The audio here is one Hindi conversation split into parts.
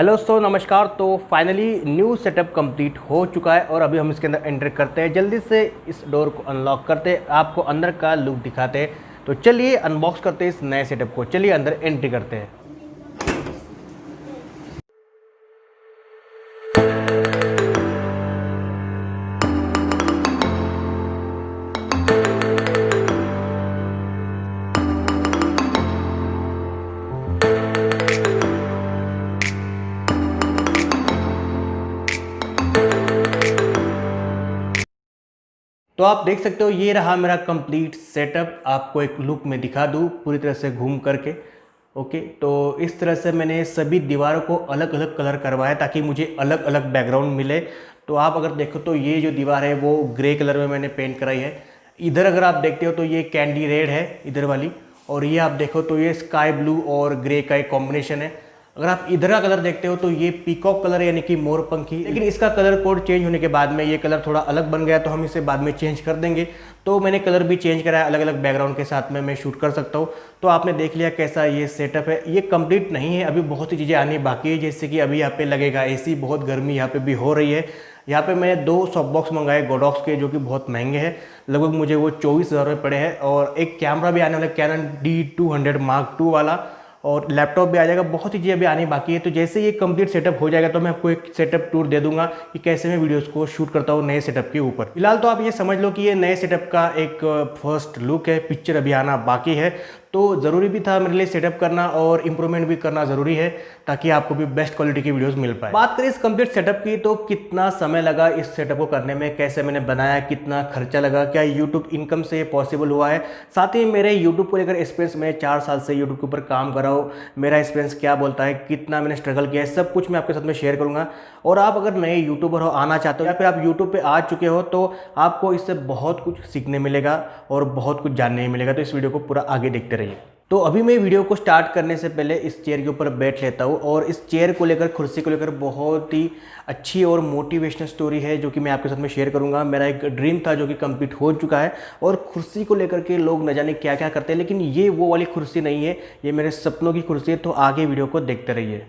हेलो नमस्कार। तो फाइनली न्यू सेटअप कंप्लीट हो चुका है और अभी हम इसके अंदर एंटर करते हैं। जल्दी से इस डोर को अनलॉक करते हैं, आपको अंदर का लुक दिखाते हैं। तो चलिए अनबॉक्स करते हैं इस नए सेटअप को। चलिए अंदर एंट्री करते हैं। तो आप देख सकते हो ये रहा मेरा कंप्लीट सेटअप। आपको एक लुक में दिखा दूँ पूरी तरह से घूम करके। ओके, तो इस तरह से मैंने सभी दीवारों को अलग अलग कलर करवाया ताकि मुझे अलग अलग बैकग्राउंड मिले। तो आप अगर देखो तो ये जो दीवार है वो ग्रे कलर में मैंने पेंट कराई है। इधर अगर आप देखते हो तो ये कैंडी रेड है इधर वाली, और ये आप देखो तो ये स्काई ब्लू और ग्रे का एक कॉम्बिनेशन है। अगर आप इधर का कलर देखते हो तो ये पीकॉक कलर यानी कि मोरपंखी, लेकिन इसका कलर कोड चेंज होने के बाद में ये कलर थोड़ा अलग बन गया, तो हम इसे बाद में चेंज कर देंगे। तो मैंने कलर भी चेंज कराया, अलग अलग बैकग्राउंड के साथ में मैं शूट कर सकता हूँ। तो आपने देख लिया कैसा ये सेटअप है। ये कंप्लीट नहीं है, अभी बहुत सी चीज़ें आनी बाकी है। जैसे कि अभी यहाँ पे लगेगा एसी, बहुत गर्मी यहाँ पे भी हो रही है। यहाँ पे मैंने 2 सॉफ्ट बॉक्स मंगाए गोडॉक्स के, जो कि बहुत महंगे हैं। लगभग मुझे वो 24,000 रुपये पड़े हैं। और एक कैमरा भी आने वाला है, कैनन D200 Mark II वाला, और लैपटॉप भी आ जाएगा। बहुत सी चीज़ें अभी आनी बाकी है। तो जैसे ये कंप्लीट सेटअप हो जाएगा तो मैं आपको एक सेटअप टूर दे दूंगा कि कैसे मैं वीडियोस को शूट करता हूँ नए सेटअप के ऊपर। फिलहाल तो आप ये समझ लो कि ये नए सेटअप का एक फर्स्ट लुक है, पिक्चर अभी आना बाकी है। तो ज़रूरी भी था मेरे लिए सेटअप करना, और इम्प्रूवमेंट भी करना ज़रूरी है ताकि आपको भी बेस्ट क्वालिटी की वीडियोस मिल पाए। बात करें इस कंप्लीट सेटअप की, तो कितना समय लगा इस सेटअप को करने में, कैसे मैंने बनाया, कितना खर्चा लगा, क्या यूट्यूब इनकम से पॉसिबल हुआ है, साथ ही मेरे यूट्यूब को लेकर एक्सपीरियंस, मैंने 4 साल से यूट्यूब के ऊपर काम कर रहा हूँ, मेरा एक्सपीरियंस क्या बोलता है, कितना मैंने स्ट्रगल किया है, सब कुछ मैं आपके साथ में शेयर करूँगा। और आप अगर नए यूट्यूबर हो, आना चाहते हो, या फिर आप यूट्यूब पे आ चुके हो, तो आपको इससे बहुत कुछ सीखने मिलेगा और बहुत कुछ जानने मिलेगा। तो इस वीडियो को पूरा आगे देखते रहिए। तो अभी मैं वीडियो को स्टार्ट करने से पहले इस चेयर के ऊपर बैठ लेता हूँ, और इस चेयर को लेकर, कुर्सी को लेकर बहुत ही अच्छी और मोटिवेशनल स्टोरी है जो कि मैं आपके साथ में शेयर करूँगा। मेरा एक ड्रीम था जो कि कंप्लीट हो चुका है। और कुर्सी को लेकर के लोग न जाने क्या क्या करते हैं, लेकिन ये वो वाली कुर्सी नहीं है, ये मेरे सपनों की कुर्सी है। तो आगे वीडियो को देखते रहिए।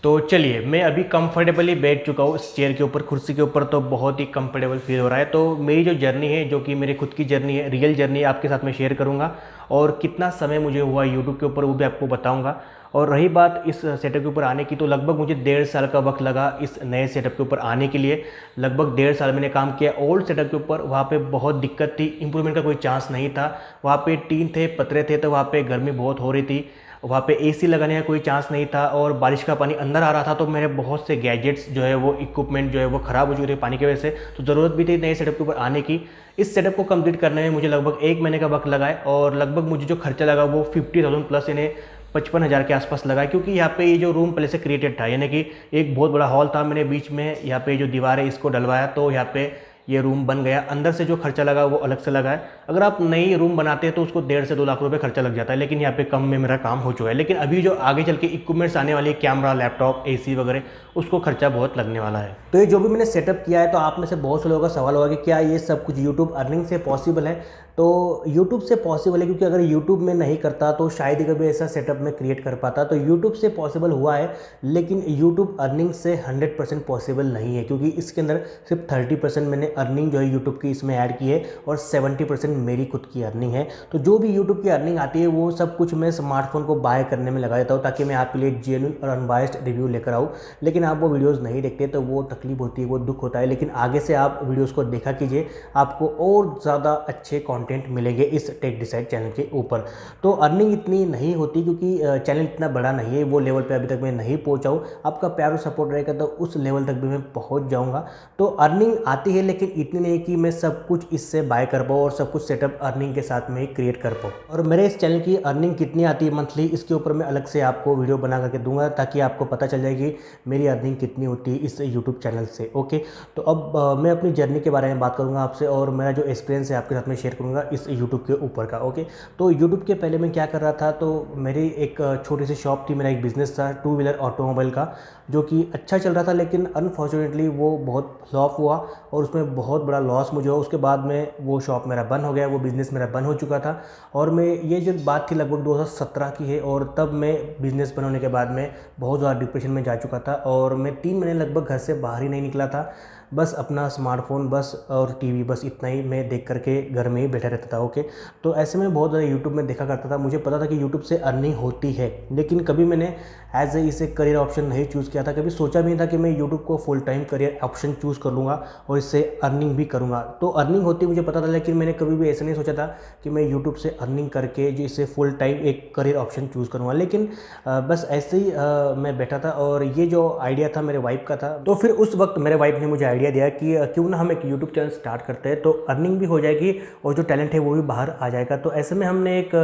तो चलिए, मैं अभी कंफर्टेबली बैठ चुका हूँ इस चेयर के ऊपर, कुर्सी के ऊपर। तो बहुत ही कंफर्टेबल फील हो रहा है। तो मेरी जो जर्नी है, जो कि मेरी खुद की जर्नी है, रियल जर्नी, आपके साथ में शेयर करूँगा। और कितना समय मुझे हुआ यूट्यूब के ऊपर वो भी आपको बताऊँगा। और रही बात इस सेटअप के ऊपर आने की, तो लगभग मुझे 1.5 साल का वक्त लगा इस नए सेटअप के ऊपर आने के लिए। लगभग 1.5 साल मैंने काम किया ओल्ड सेटअप के ऊपर। वहाँ पे बहुत दिक्कत थी, इंप्रूवमेंट का कोई चांस नहीं था। वहाँ पे टीन थे, पतरे थे, तो वहाँ पे गर्मी बहुत हो रही थी। वहाँ पे एसी लगाने का कोई चांस नहीं था, और बारिश का पानी अंदर आ रहा था। तो मेरे बहुत से गैजेट्स जो है, वो इक्विपमेंट जो है वो ख़राब हो चुके थे पानी की वजह से। तो ज़रूरत भी थी नए सेटअप के ऊपर आने की। इस सेटअप को कंप्लीट करने में मुझे लगभग 1 महीने का वक्त लगा है, और लगभग मुझे जो खर्चा लगा वो 50,000 प्लस, यानी 55,000 के आसपास लगा है। क्योंकि यहाँ पे ये जो रूम पहले से क्रिएटेड था, यानी कि एक बहुत बड़ा हॉल था, मैंने बीच में यहाँ पे जो दीवार है इसको डलवाया, तो यहाँ पे ये रूम बन गया। अंदर से जो खर्चा लगा वो अलग से लगा है। अगर आप नई रूम बनाते हैं तो उसको 1.5 से 2 लाख रुपए खर्चा लग जाता है, लेकिन यहाँ पे कम में मेरा काम हो चुका है। लेकिन अभी जो आगे चल के इक्विपमेंट्स आने वाली है, कैमरा, लैपटॉप, एसी वगैरह, उसको खर्चा बहुत लगने वाला है। तो ये जो भी मैंने सेटअप किया है, तो आप में से बहुत से लोगों का सवाल होगा कि क्या ये सब कुछ यूट्यूब अर्निंग से पॉसिबल है। तो यूट्यूब से पॉसिबल है, क्योंकि अगर यूट्यूब में नहीं करता तो शायद ही कभी ऐसा सेटअप में क्रिएट कर पाता। तो यूट्यूब से पॉसिबल हुआ है, लेकिन यूट्यूब अर्निंग से 100% पॉसिबल नहीं है, क्योंकि इसके अंदर सिर्फ 30% मैंने अर्निंग जो है यूट्यूब की इसमें ऐड की है, और 70% मेरी खुद की अर्निंग है। तो जो भी यूट्यूब की अर्निंग आती है वो सब कुछ मैं स्मार्टफोन को बाय करने में लगा देता हूँ, ताकि मैं आपके लिए जेन्युइन और अनबायस्ड रिव्यू लेकर आऊँ। लेकिन आप वो वीडियोज़ नहीं देखते तो वो तकलीफ होती है, वो दुख होता है। लेकिन आगे से आप वीडियोज़ को देखा कीजिए, आपको और ज़्यादा अच्छे कंटेंट मिलेंगे इस टेक डिसाइड चैनल के ऊपर। तो अर्निंग इतनी नहीं होती, क्योंकि चैनल इतना बड़ा नहीं है, वो लेवल पे अभी तक मैं नहीं पहुंचा हूँ। आपका प्यार और सपोर्ट रहेगा तो उस लेवल तक भी मैं पहुंच जाऊंगा। तो अर्निंग आती है, लेकिन इतनी नहीं कि मैं सब कुछ इससे बाय कर पाऊँ और सब कुछ सेटअप अर्निंग के साथ में क्रिएट कर पाऊँ। और मेरे इस चैनल की अर्निंग कितनी आती है मंथली, इसके ऊपर मैं अलग से आपको वीडियो बना करके दूंगा, ताकि आपको पता चल जाए कि मेरी अर्निंग कितनी होती है इस यूट्यूब चैनल से। ओके, तो अब मैं अपनी जर्नी के बारे में बात करूँगा आपसे, और मेरा जो एक्सपीरियंस है आपके साथ में शेयर करूँगा करूँगा इस यूट्यूब के ऊपर का। ओके, तो यूट्यूब के पहले मैं क्या कर रहा था, तो मेरी एक छोटी सी शॉप थी, मेरा एक बिज़नेस था टू व्हीलर ऑटोमोबाइल का, जो कि अच्छा चल रहा था, लेकिन अनफॉर्चुनेटली वो बहुत फ्लॉप हुआ और उसमें बहुत बड़ा लॉस मुझे हुआ। उसके बाद में वो शॉप मेरा बंद हो गया, वो बिज़नेस मेरा बंद हो चुका था। और मैं ये जो बात थी लगभग 2017 की है, और तब मैं बिज़नेस बंद होने के बाद में बहुत ज़्यादा डिप्रेशन में जा चुका था और मैं 3 महीने लगभग घर से बाहर ही नहीं निकला था। बस अपना स्मार्टफ़ोन बस और टीवी, बस इतना ही मैं देख करके घर में ही बैठा रहता था। ओके, तो ऐसे में बहुत ज़्यादा यूट्यूब में देखा करता था। मुझे पता था कि यूट्यूब से अर्निंग होती है, लेकिन कभी मैंने एज ए इसे करियर ऑप्शन नहीं चूज़ किया था। कभी सोचा भी नहीं था कि मैं यूट्यूब को full time career option choose कर लूँगा और इससे अर्निंग भी करूँगा। तो अर्निंग होती मुझे पता था, लेकिन मैंने कभी भी ऐसा नहीं सोचा था कि मैं यूट्यूब से अर्निंग करके जो इसे फुल टाइम एक करियर ऑप्शन चूज़ करूँगा। लेकिन बस ऐसे ही मैं बैठा था और ये जो आइडिया था मेरे वाइफ का था। तो फिर उस वक्त मेरे वाइफ ने मुझे आइडिया दिया कि क्यों ना हम एक यूट्यूब चैनल स्टार्ट करते हैं, तो अर्निंग भी हो जाएगी और जो टैलेंट है वो भी बाहर आ जाएगा। तो ऐसे में हमने एक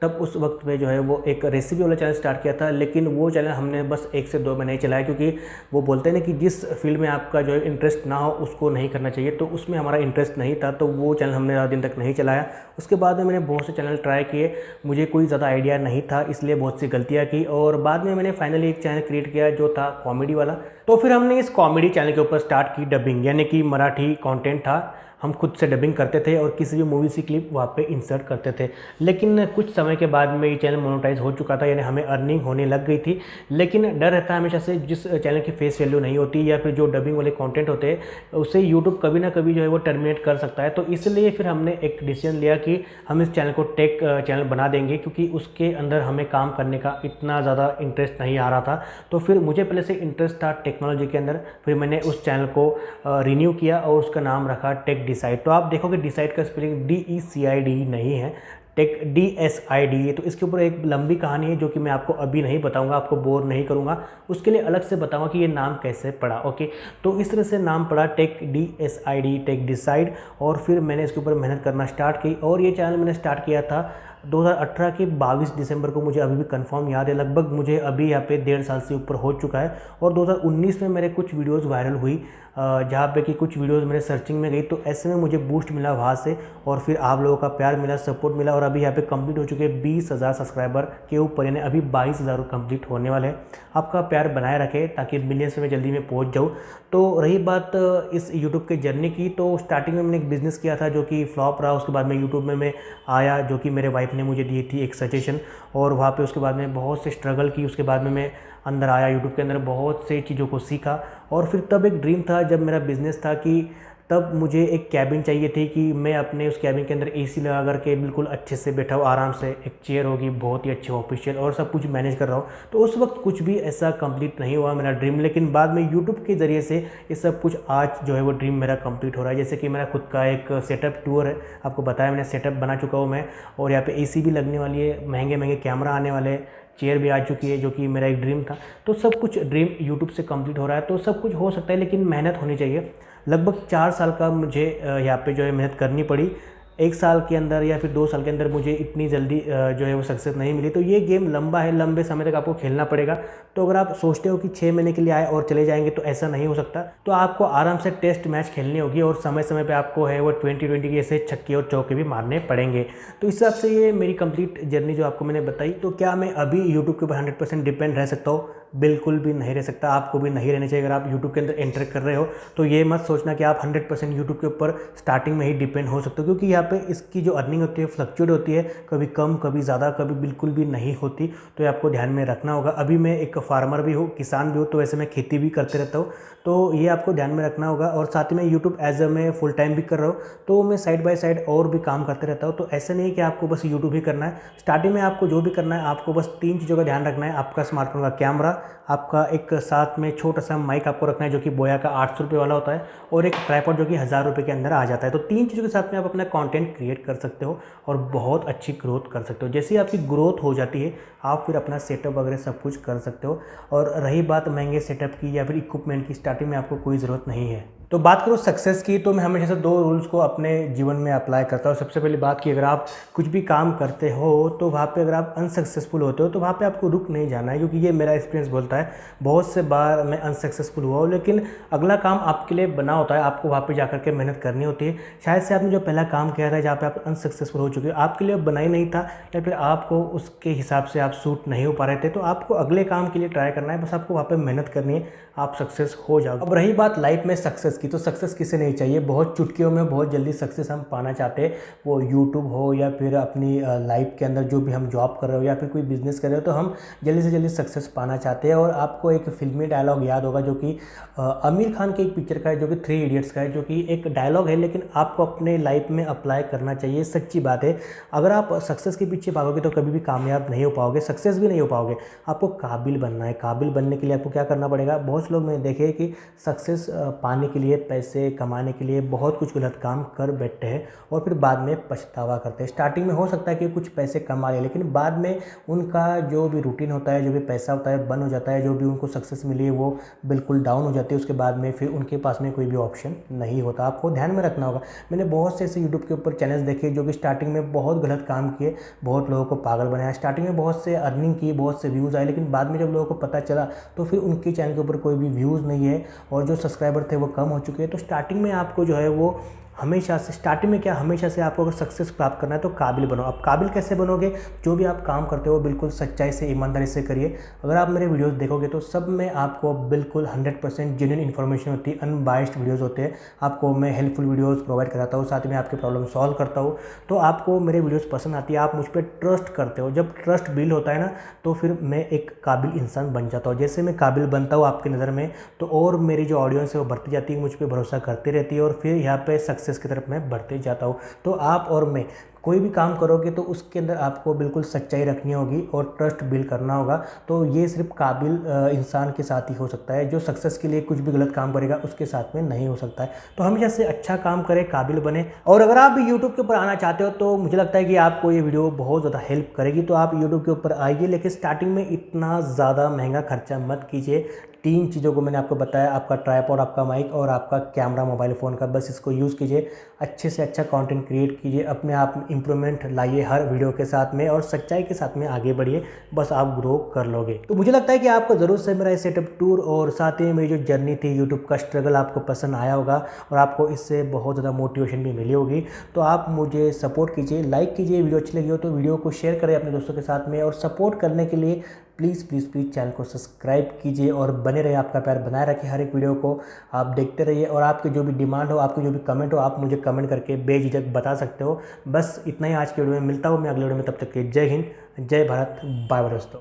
तब उस वक्त में जो है वो एक रेसिपी वाला चैनल स्टार्ट किया था, लेकिन वो चैनल हमने बस 1 से 2 महीने चलाया, क्योंकि वो बोलते हैं ना कि जिस फील्ड में आपका जो है इंटरेस्ट ना हो उसको नहीं करना चाहिए। तो उसमें हमारा इंटरेस्ट नहीं था, तो वो चैनल हमने ज़्यादा दिन तक नहीं चलाया। उसके बाद में मैंने बहुत से चैनल ट्राई किए, मुझे कोई ज़्यादा आइडिया नहीं था, इसलिए बहुत सी गलतियाँ की और बाद में मैंने फाइनली एक चैनल क्रिएट किया जो था कॉमेडी वाला। तो फिर हमने इस कॉमेडी चैनल के ऊपर स्टार्ट की डबिंग, यानी कि मराठी कंटेंट था, हम खुद से डबिंग करते थे और किसी भी मूवी की क्लिप वहाँ पे इंसर्ट करते थे। लेकिन कुछ समय के बाद में ये चैनल मोनेटाइज हो चुका था, यानी हमें अर्निंग होने लग गई थी। लेकिन डर रहता है हमेशा से, जिस चैनल की फेस वैल्यू नहीं होती या फिर जो डबिंग वाले कंटेंट होते हैं उसे यूट्यूब कभी ना कभी जो है वो टर्मिनेट कर सकता है। तो इसलिए फिर हमने एक डिसीजन लिया कि हम इस चैनल को टेक चैनल बना देंगे, क्योंकि उसके अंदर हमें काम करने का इतना ज़्यादा इंटरेस्ट नहीं आ रहा था। तो फिर मुझे पहले से इंटरेस्ट था टेक्नोलॉजी के अंदर, फिर मैंने उस चैनल को रिन्यू किया और उसका नाम रखा टेक डिसाइड। तो आप देखोगे डिसाइड का स्पेलिंग DECID नहीं है, टेक DSID है। तो इसके ऊपर एक लंबी कहानी है जो कि मैं आपको अभी नहीं बताऊंगा, आपको बोर नहीं करूंगा, उसके लिए अलग से बताऊंगा कि ये नाम कैसे पड़ा। ओके, तो इस तरह से नाम पड़ा टेक DSID, टेक डिसाइड। और फिर मैंने इसके ऊपर मेहनत करना स्टार्ट की और ये चैनल मैंने स्टार्ट किया था 2018 के 22 दिसंबर को। मुझे अभी भी कंफर्म याद है, लगभग मुझे अभी यहाँ पे 1.5 साल से ऊपर हो चुका है। और 2019 में मेरे कुछ वीडियोस वायरल हुई, जहाँ पे कि कुछ वीडियोस मेरे सर्चिंग में गई, तो ऐसे में मुझे बूस्ट मिला वहाँ से और फिर आप लोगों का प्यार मिला, सपोर्ट मिला और अभी यहाँ पे कंप्लीट हो चुके 20,000 सब्सक्राइबर के ऊपर, यानी अभी 22,000 कंप्लीट होने वाले हैं। आपका प्यार बनाए रखे ताकि मिलियंस में जल्दी मैं पहुँच जाऊँ। तो रही बात इस यूट्यूब के जर्नी की, तो स्टार्टिंग में मैंने एक बिज़नेस किया था जो कि फ्लॉप रहा। उसके बाद में यूट्यूब में मैं आया, जो कि मेरे वाइफ ने मुझे दी थी एक सजेशन, और वहाँ पे उसके बाद में बहुत से स्ट्रगल की। उसके बाद में मैं अंदर आया, यूट्यूब के अंदर बहुत से चीज़ों को सीखा। और फिर तब एक ड्रीम था जब मेरा बिज़नेस था कि तब मुझे एक कैबिन चाहिए थी कि मैं अपने उस कैबिन के अंदर AC लगा करके बिल्कुल अच्छे से बैठा हूँ, आराम से, एक चेयर होगी बहुत ही अच्छी ऑफिशियल और सब कुछ मैनेज कर रहा हूँ। तो उस वक्त कुछ भी ऐसा कंप्लीट नहीं हुआ मेरा ड्रीम, लेकिन बाद में यूट्यूब के ज़रिए से ये सब कुछ आज जो है वो ड्रीम मेरा कंप्लीट हो रहा है। जैसे कि मेरा खुद का एक सेटअप टूर है, आपको बताया मैंने, सेटअप बना चुका हूँ मैं, और यहाँ पे AC भी लगने वाली है, महंगे महंगे कैमरा आने वाले, चेयर भी आ चुकी है, जो कि मेरा एक ड्रीम था। तो सब कुछ ड्रीम यूट्यूब से कंप्लीट हो रहा है। तो सब कुछ हो सकता है, लेकिन मेहनत होनी चाहिए। लगभग 4 साल का मुझे यहाँ पे जो है मेहनत करनी पड़ी। 1 साल के अंदर या फिर 2 साल के अंदर मुझे इतनी जल्दी जो है वो सक्सेस नहीं मिली। तो ये गेम लंबा है, लंबे समय तक आपको खेलना पड़ेगा। तो अगर आप सोचते हो कि 6 महीने के लिए आए और चले जाएंगे, तो ऐसा नहीं हो सकता। तो आपको आराम से टेस्ट मैच खेलनी होगी और समय समय पे आपको है वो 20-20 के ऐसे छक्के और चौके भी मारने पड़ेंगे। तो इस हिसाब से ये मेरी कंप्लीट जर्नी जो आपको मैंने बताई। तो क्या मैं अभी यूट्यूब के ऊपर 100% डिपेंड रह सकता हूँ? बिल्कुल भी नहीं रह सकता। आपको भी नहीं रहना चाहिए। अगर आप यूट्यूब के अंदर एंटर कर रहे हो तो ये मत सोचना कि आप 100% यूट्यूब के ऊपर स्टार्टिंग में ही डिपेंड हो सकते हो, क्योंकि यहाँ पे इसकी जो अर्निंग होती है फ्लक्चुएट होती है, कभी कम कभी ज़्यादा, कभी बिल्कुल भी नहीं होती। तो ये आपको ध्यान में रखना होगा। अभी मैं एक फार्मर भी हूँ, किसान भी हूँ, तो ऐसे मैं खेती भी करते रहता हूँ। तो ये आपको ध्यान में रखना होगा। और साथ ही में यूट्यूब एज मैं फुल टाइम भी कर रहा हूँ, तो मैं साइड बाय साइड और भी काम करते रहता हूँ। तो ऐसा नहीं है कि आपको बस यूट्यूब ही करना है। स्टार्टिंग में आपको जो भी करना है, आपको बस 3 चीज़ों का ध्यान रखना है। आपका स्मार्टफोन का कैमरा, आपका एक साथ में छोटा सा माइक आपको रखना है जो कि बोया का 800 रुपये वाला होता है, और एक ट्राइपॉड जो कि 1000 रुपये के अंदर आ जाता है। तो 3 चीज़ों के साथ में आप अपना कंटेंट क्रिएट कर सकते हो और बहुत अच्छी ग्रोथ कर सकते हो। जैसे ही आपकी ग्रोथ हो जाती है, आप फिर अपना सेटअप वगैरह सब कुछ कर सकते हो। और रही बात महंगे सेटअप की या फिर इक्विपमेंट की, स्टार्टिंग में आपको कोई ज़रूरत नहीं है। तो बात करूँ सक्सेस की, तो मैं हमेशा से 2 रूल्स को अपने जीवन में अप्लाई करता हूँ। सबसे पहली बात कि अगर आप कुछ भी काम करते हो तो वहाँ पे अगर आप अनसक्सेसफुल होते हो तो वहाँ पे आपको रुक नहीं जाना है, क्योंकि ये मेरा एक्सपीरियंस बोलता है। बहुत से बार मैं अनसक्सेसफुल हुआ हूँ, लेकिन अगला काम आपके लिए बना होता है, आपको वहाँ पे जाकर के मेहनत करनी होती है। शायद से आपने जो पहला काम किया था जहाँ पे आप अनसक्सेसफुल हो चुके हो, आपके लिए बना ही नहीं था, या फिर आपको उसके हिसाब से आप सूट नहीं हो पा रहे थे, तो आपको अगले काम के लिए ट्राई करना है। बस आपको वहाँ पे मेहनत करनी है, आप सक्सेस हो जाओगे। अब रही बात लाइफ में सक्सेस की, तो सक्सेस किसे नहीं चाहिए। बहुत चुटकियों में बहुत जल्दी सक्सेस हम पाना चाहते हैं, वो यूट्यूब हो या फिर अपनी लाइफ के अंदर जो भी हम जॉब कर रहे हो या फिर कोई बिजनेस कर रहे हो, तो हम जल्दी से जल्दी सक्सेस पाना चाहते हैं। और आपको एक फिल्मी डायलॉग याद होगा जो कि आमिर खान की एक पिक्चर का है, जो कि 3 इडियट्स का है, जो कि एक डायलॉग है, लेकिन आपको अपने लाइफ में अप्लाई करना चाहिए। सच्ची बात है, अगर आप सक्सेस के पीछे भागोगे तो कभी भी कामयाब नहीं हो पाओगे, सक्सेस भी नहीं हो पाओगे। आपको काबिल बनना है। काबिल बनने के लिए आपको क्या करना पड़ेगा। बहुत से लोग मैंने देखे कि सक्सेस पाने के लिए, पैसे कमाने के लिए बहुत कुछ गलत काम कर बैठते हैं और फिर बाद में पछतावा करते हैं। स्टार्टिंग में हो सकता है कि कुछ पैसे कमा ले, लेकिन बाद में उनका जो भी रूटीन होता है, जो भी पैसा होता है, बंद हो जाता है। जो भी उनको सक्सेस मिली है वो बिल्कुल डाउन हो जाती है। उसके बाद में फिर उनके पास में कोई भी ऑप्शन नहीं होता। आपको ध्यान में रखना होगा। मैंने बहुत से ऐसे यूट्यूब के ऊपर चैनल्स देखे जो कि स्टार्टिंग में बहुत गलत काम किए, बहुत लोगों को पागल बनाया। स्टार्टिंग में बहुत से अर्निंग की, बहुत से व्यूज़ आए, लेकिन बाद में जब लोगों को पता चला तो फिर उनके चैनल के ऊपर कोई भी व्यूज़ नहीं है और जो सब्सक्राइबर थे वो कम हो चुके हैं। तो स्टार्टिंग में आपको जो है वो हमेशा से, स्टार्टिंग में क्या, हमेशा से आपको अगर सक्सेस प्राप्त करना है तो काबिल बनो। अब काबिल कैसे बनोगे। जो भी आप काम करते हो बिल्कुल सच्चाई से, ईमानदारी से करिए। अगर आप मेरे वीडियोस देखोगे तो सब में आपको बिल्कुल 100% जेन्युइन इन्फॉर्मेशन होती है, अनबाइस्ड वीडियोस होते हैं। आपको मैं हेल्पफुल वीडियोस प्रोवाइड कराता हूँ, साथ में आपकी प्रॉब्लम सॉल्व करता हूँ। तो आपको मेरे वीडियोज़ पसंद आती है, आप मुझ पर ट्रस्ट करते हो। जब ट्रस्ट बिल्ड होता है ना, तो फिर मैं एक काबिल इंसान बन जाता हूँ। जैसे मैं काबिल बनता हूँ आपकी नज़र में, तो और मेरी जो ऑडियंस है वो बढ़ती जाती है, मुझ पर भरोसा करती रहती है और फिर यहाँ पे सक्सेस की तरफ मैं बढ़ते जाता हूँ। तो आप और मैं कोई भी काम करोगे तो उसके अंदर आपको बिल्कुल सच्चाई रखनी होगी और ट्रस्ट बिल्ड करना होगा। तो ये सिर्फ काबिल इंसान के साथ ही हो सकता है। जो सक्सेस के लिए कुछ भी गलत काम करेगा उसके साथ में नहीं हो सकता है। तो हमेशा से अच्छा काम करें, काबिल बने। और अगर आप भी यूट्यूब के ऊपर आना चाहते हो तो मुझे लगता है कि आपको ये वीडियो बहुत ज़्यादा हेल्प करेगी। तो आप यूट्यूब के ऊपर आइए, लेकिन स्टार्टिंग में इतना ज़्यादा महंगा खर्चा मत कीजिए। 3 चीज़ों को मैंने आपको बताया, आपका ट्राइपॉड, आपका माइक और आपका कैमरा मोबाइल फ़ोन का। बस इसको यूज़ कीजिए, अच्छे से अच्छा कंटेंट क्रिएट कीजिए, अपने आप में इंप्रूवमेंट लाइए हर वीडियो के साथ में और सच्चाई के साथ में आगे बढ़िए। बस आप ग्रो कर लोगे। तो मुझे लगता है कि आपको ज़रूर से मेरा सेटअप टूर और साथ ही मेरी जो जर्नी थी, यूट्यूब का स्ट्रगल आपको पसंद आया होगा और आपको इससे बहुत ज़्यादा मोटिवेशन भी मिली होगी। तो आप मुझे सपोर्ट कीजिए, लाइक कीजिए। वीडियो अच्छी लगी हो तो वीडियो को शेयर करें अपने दोस्तों के साथ में, और सपोर्ट करने के लिए प्लीज़ प्लीज़ प्लीज़ चैनल को सब्सक्राइब कीजिए और बने रहिए। आपका प्यार बनाए रखिए, हर एक वीडियो को आप देखते रहिए। और आपकी जो भी डिमांड हो, आपकी जो भी कमेंट हो, आप मुझे कमेंट करके बेझिझक बता सकते हो। बस इतना ही आज के वीडियो में। मिलता हूँ मैं अगले वीडियो में, तब तक के जय हिंद, जय भारत, बाय बाय दोस्तों।